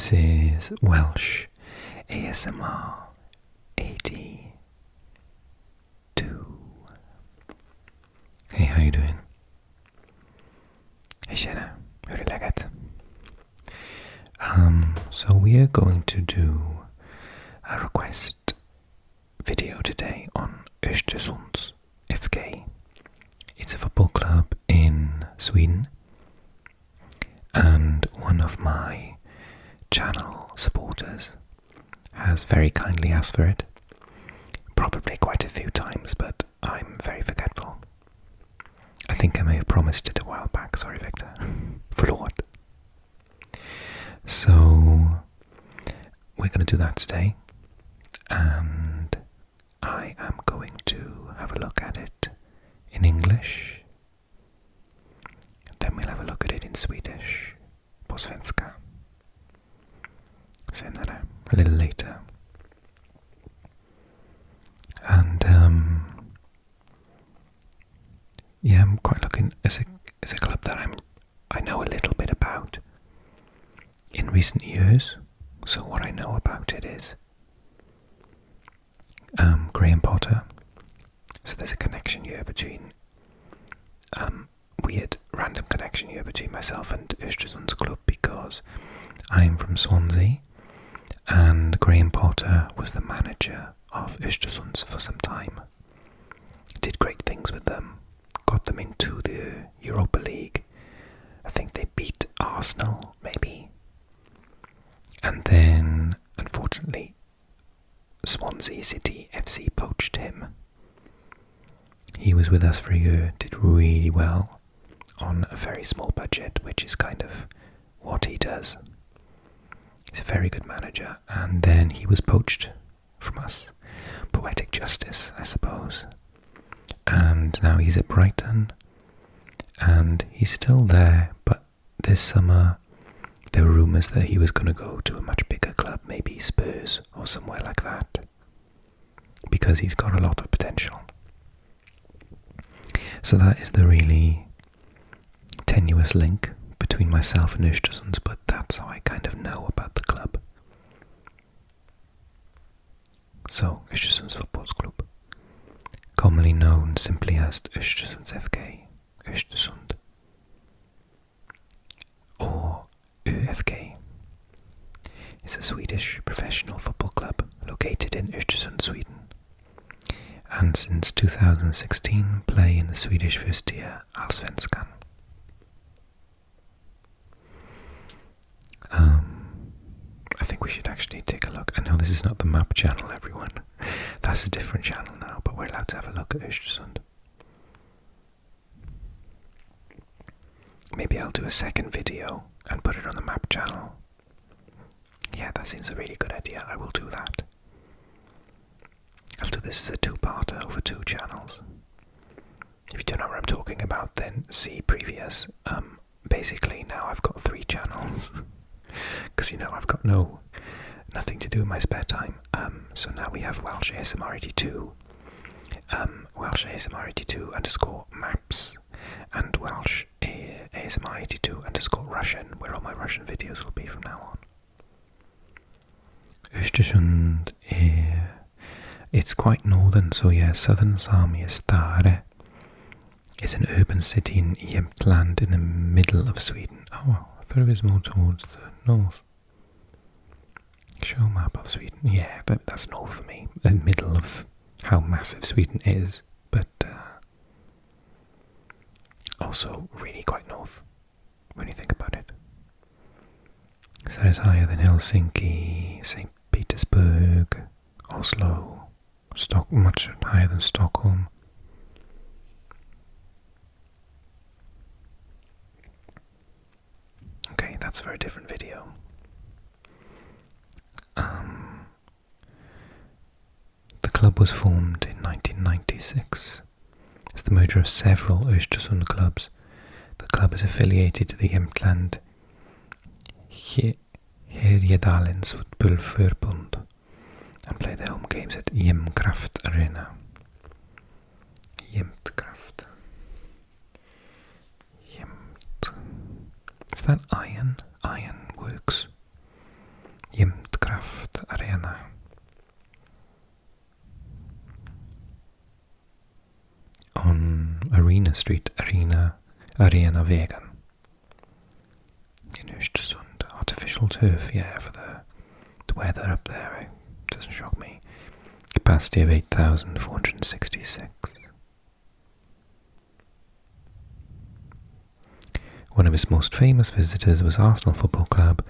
This is Welsh ASMR 82. Hey, how you doing? Hej tjena, hur är läget? So we are going to do a request video today on Östersunds FK. It's a football club in Sweden, and one of my channel supporters has very kindly asked for it, probably quite a few times, but I'm very forgetful. I think I may have promised it a while back, sorry Victor. Förlåt. So we're going to do that today, and I am going to have a look at it in English, then we'll have a look at it in Swedish, på svenska, senare, a little later. And yeah, I'm quite looking as a club that I know a little bit about in recent years. So what I know about it is Graham Potter. So there's a connection here between weird random connection here between myself and Östersunds Club, because I'm from Swansea and Graham Potter was the manager of Östersunds for some time. Did great things with them, got them into the Europa League. I think they beat Arsenal, maybe. And then, unfortunately, Swansea City FC poached him. He was with us for a year, did really well on a very small budget, which is kind of what he does. He's a very good manager, and then he was poached from us. Poetic justice, I suppose. And now he's at Brighton, and he's still there, but this summer there were rumours that he was going to go to a much bigger club, maybe Spurs or somewhere like that, because he's got a lot of potential. So that is the really tenuous link between myself and Östersunds, but that's how I kind of know about the club. So, Östersunds Fotbollsklubb, commonly known simply as Östersunds FK, Östersund, or ÖFK, is a Swedish professional football club located in Östersund, Sweden, and since 2016 play in the Swedish first tier Allsvenskan. I think we should actually take a look. I know this is not the map channel, everyone. That's a different channel now, but we're allowed to have a look at Östersund. Maybe I'll do a second video and put it on the map channel. Yeah, that seems a really good idea. I will do that. I'll do this as a two-parter over two channels. If you don't know what I'm talking about, then see previous. Basically, now I've got 3 channels. Because, you know, I've got nothing to do in my spare time. So now we have Welsh ASMR 82, Welsh ASMR 82 _ maps, and Welsh ASMR 82 _ Russian, where all my Russian videos will be from now on. Östersund, it's quite northern, so yeah, southern Sami is Stare. It's an urban city in Jämtland in the middle of Sweden. Oh, I thought it was more towards the north. Show map of Sweden. Yeah, that's north for me. The middle of how massive Sweden is, but also really quite north when you think about it. So that is higher than Helsinki, St. Petersburg, Oslo, much higher than Stockholm. Okay, that's for a different video. The club was formed in 1996 as the merger of several Östersund clubs. The club is affiliated to the Jämtland Härjedalens Fotbollförbund and play their home games at Jämtkraft Arena. Jämtkraft. Is that iron? Iron works. Arenavägen in Östersund. Artificial turf, yeah, for the weather up there. It doesn't shock me. Capacity of 8,466. One of his most famous visitors was Arsenal Football Club.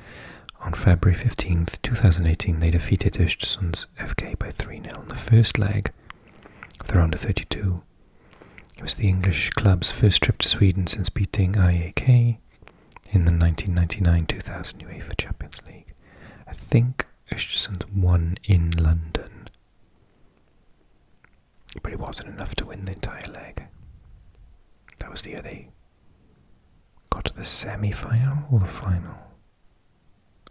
On February 15th, 2018, they defeated Östersunds FK by 3-0 in the first leg of the round of 32. It was the English club's first trip to Sweden since beating IAK in the 1999-2000 UEFA Champions League. I think Östersund won in London, but it wasn't enough to win the entire leg. That was the year they got to the semi-final or the final?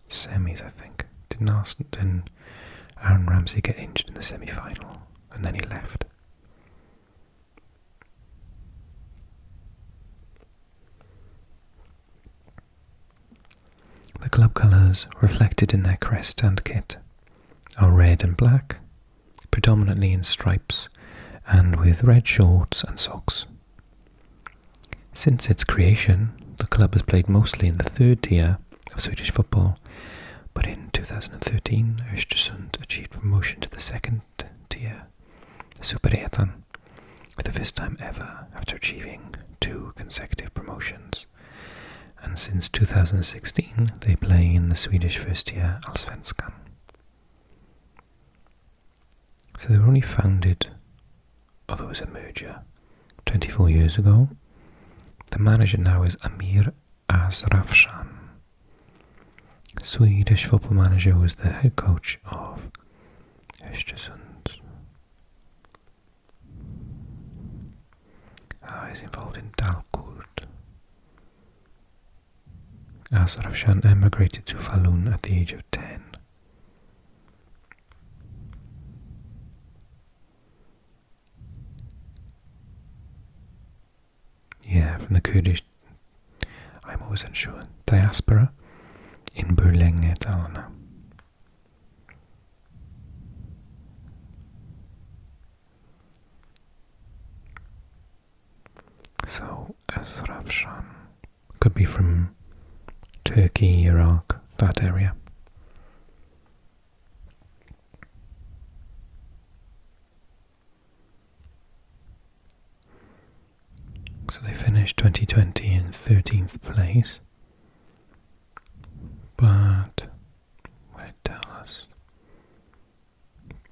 Semis, I think. Didn't Aaron Ramsey get injured in the semi-final and then he left? The club colours, reflected in their crest and kit, are red and black, predominantly in stripes and with red shorts and socks. Since its creation, the club has played mostly in the third tier of Swedish football, but in 2013 Östersund achieved promotion to the second tier, the Superettan, for the first time ever after achieving 2 consecutive promotions. And since 2016 they play in the Swedish first tier Allsvenskan. So they were only founded, although it was a merger, 24 years ago. The manager now is Amir Azrafshan. Swedish football manager who was the head coach of Östersund. He's involved in Dalkurd. Azrafshan emigrated to Falun at the age of 10. Yeah, from the Kurdish, I'm always unsure, diaspora in Borlänge, Dalarna. So, Azrafshan could be from Turkey, Iraq, that area. So they finished 2020 in 13th place, but what it tells us,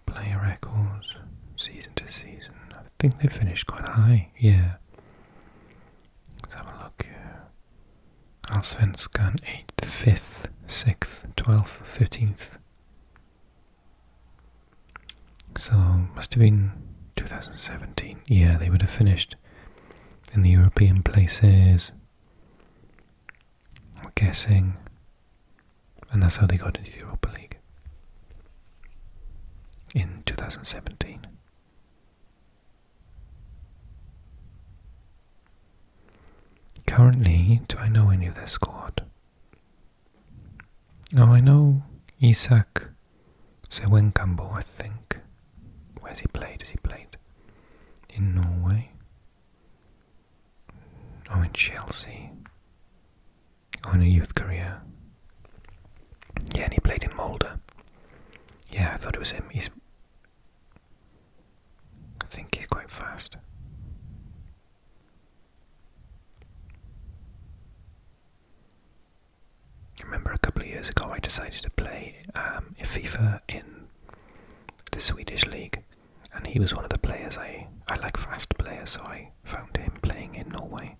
player records, season to season, I think they finished quite high, yeah. Let's have a look here. Allsvenskan 8th, 5th, 6th, 12th, 13th. So must have been 2017, yeah, they would have finished in the European places, I'm guessing, and that's how they got into the Europa League in 2017. Currently, do I know any of their squad? Oh, I know Isak Sewenkambo, I think. Where's he played? Has he played in Norway? Oh, in Chelsea. Oh, in a youth career. Yeah, and he played in Molde. Yeah, I thought it was him. I think he's quite fast. I remember a couple of years ago I decided to play FIFA in the Swedish league, and he was one of the players I like fast players, so I found him playing in Norway.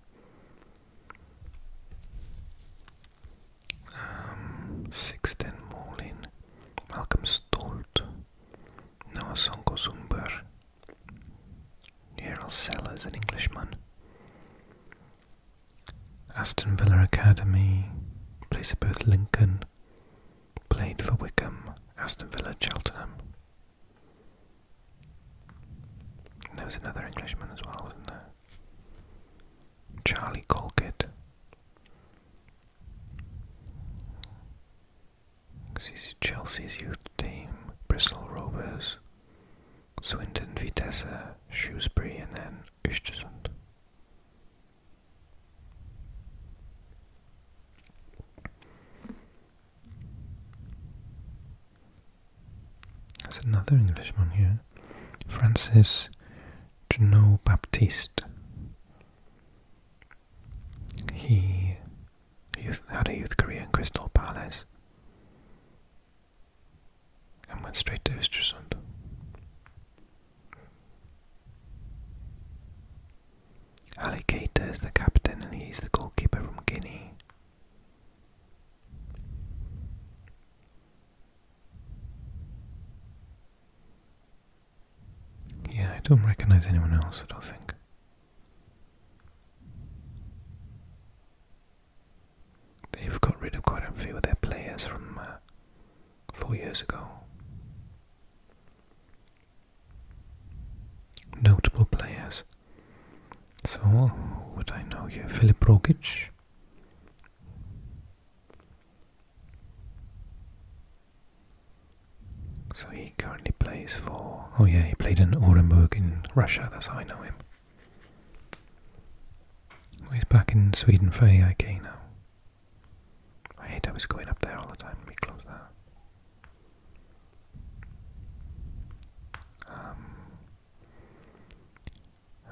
Sixten Molin, Malcolm Stolt, Noah Sonko Zumber, Gerald Sellers, an Englishman. Aston Villa Academy, plays at both Lincoln, played for Wickham, Aston Villa, Cheltenham. And there was another Englishman as well, wasn't there? Charlie Colkett. Chelsea's youth team, Bristol Rovers, Swindon, Vitesse, Shrewsbury, and then Östersund. another Englishman here. Francis Jean Baptiste. He had a youth career in Crystal Palace and went straight to Östersund. Ali Keita is the captain and he's the goalkeeper from Guinea. Yeah, I don't recognise anyone else, I don't think. They've got rid of quite a few of their players from 4 years ago. Notable players. So, who would I know here? Filip Rogic. So he currently plays for... Oh yeah, he played in Orenburg in Russia, that's how I know him. Oh, he's back in Sweden for AIK now. I hate how he's going up there all the time. Let me close that.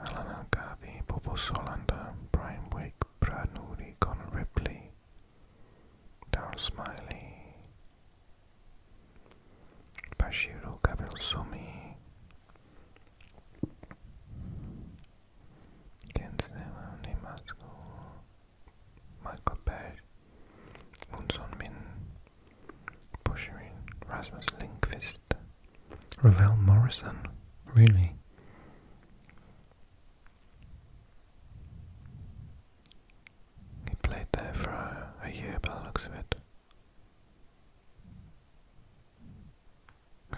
Helena Garvey, Bobo Solander, Brian Wake, Brad Noody, Connor Ripley, Darryl Smiley, Bashiro Gabriel Sumi, Ken Stefan, Matsko, Michael Berg, Munson Min, Busherin, Rasmus Lindqvist, Ravel Morrison, really? He played there for a year by the looks of it.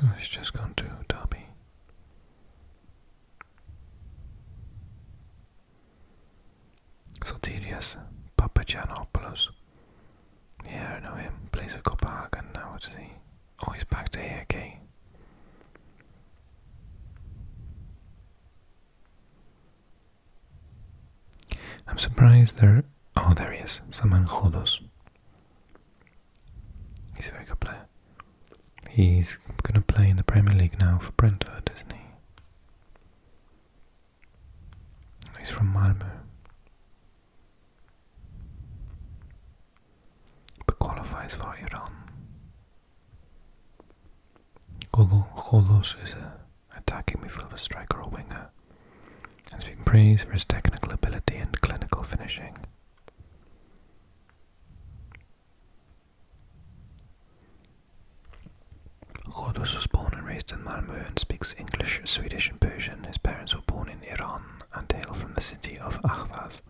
Oh, he's just gone to Derby. Sotirios Papagiannopoulos. Yeah, I know him. Plays at Copenhagen now, what's he? Oh, he's back to AIK. I'm surprised there... Oh, there he is. Saman Khodos. He's a very good player. He's going to play in the Premier League now for Brentford, isn't he? He's from Malmö. But qualifies for Iran. Khodos is an attacking midfielder, striker or winger. Has been praised for his technical ability and clinical finishing. Khodos was born and raised in Malmö and speaks English, Swedish and Persian. His parents were born in Iran and hail from the city of Ahvaz.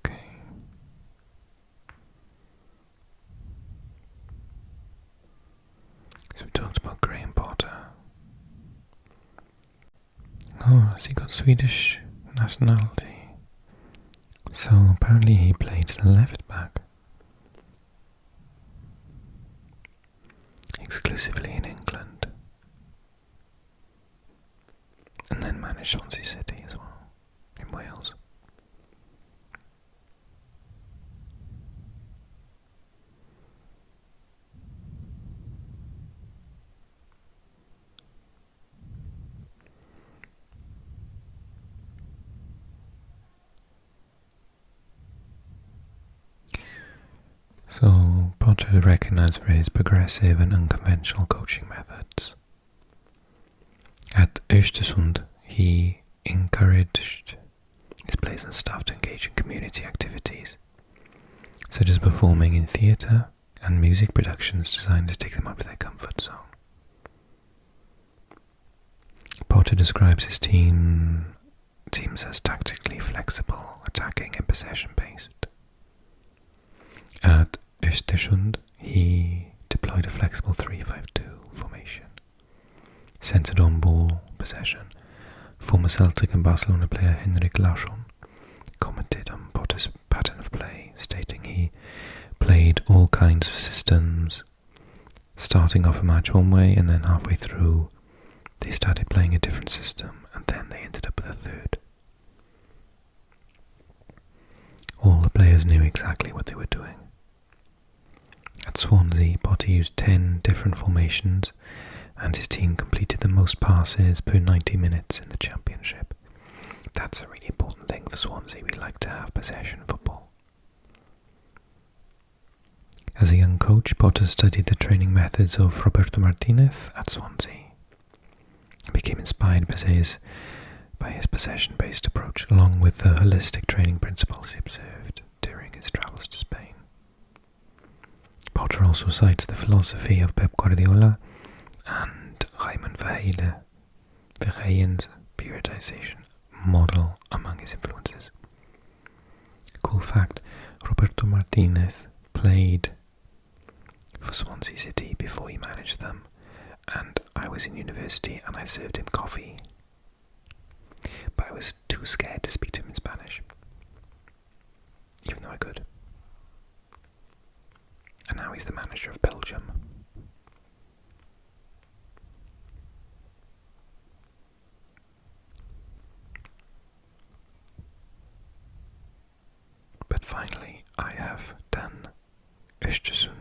Okay. So we talked about Graham Potter. Oh, has he got Swedish nationality? So apparently he played left back. Exclusively in England. And then managed Swansea City as well, in Wales. So Potter is recognised for his progressive and unconventional coaching methods. At Östersund, he encouraged his players and staff to engage in community activities, such as performing in theatre and music productions designed to take them out of their comfort zone. Potter describes his teams as tactically flexible, attacking and possession-based. At Östersund, he deployed a flexible 3-5-2 formation, centered on ball possession. Former Celtic and Barcelona player Henrik Larsson commented on Potter's pattern of play, stating he played all kinds of systems, starting off a match one way and then halfway through They started playing a different system, and then they ended up with a third. All the players knew exactly what they were doing. At Swansea, Potter used 10 different formations, and his team completed the most passes per 90 minutes in the Championship. That's a really important thing for Swansea. We like to have possession football. As a young coach, Potter studied the training methods of Roberto Martinez at Swansea and became inspired by his possession-based approach, along with the holistic training principles he observed during his travels to Spain. Potter also cites the philosophy of Pep Guardiola and Raymond Verheijen's periodization model among his influences. Cool fact, Roberto Martinez played for Swansea City before he managed them, and I was in university and I served him coffee, but I was too scared to speak to him in Spanish, even though I could. And now he's the manager of Belgium. But finally, I have done Östersund.